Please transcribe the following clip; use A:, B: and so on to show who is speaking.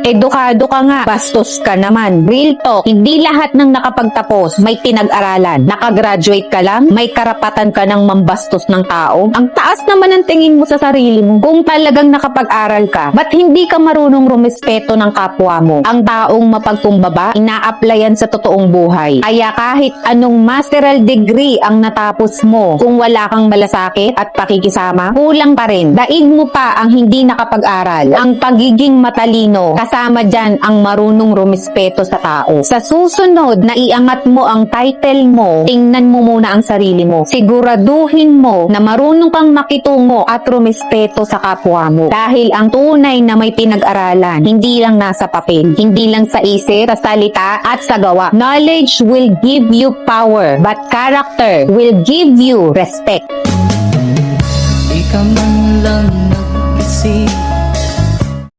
A: Edukado ka nga, bastos ka naman. Real talk, hindi lahat ng nakapagtapos may pinag-aralan. Nakagraduate ka lang, may karapatan ka ng mambastos ng tao. Ang taas naman ang tingin mo sa sarili mo. Kung talagang nakapag-aral ka, ba't hindi ka marunong rumespeto ng kapwa mo? Ang taong mapagkumbaba, ina-applyan sa totoong buhay. Kaya kahit anong masteral degree ang natapos mo, kung wala kang malasakit at pakikisama, kulang pa rin. Daig mo pa ang hindi nakapag-aral. Ang pagiging matalino, kasama dyan ang marunong rumespeto sa tao. Sa susunod na iangat mo ang title mo, tingnan mo muna ang sarili mo. Siguraduhin mo na marunong kang makitungo at rumespeto sa kapwa mo. Dahil ang tunay na may pinag-aralan, hindi lang nasa papel, hindi lang sa isip, sa salita at sa gawa. Knowledge will give you power, but character will give you respect.
B: Di ka man lang nag-isip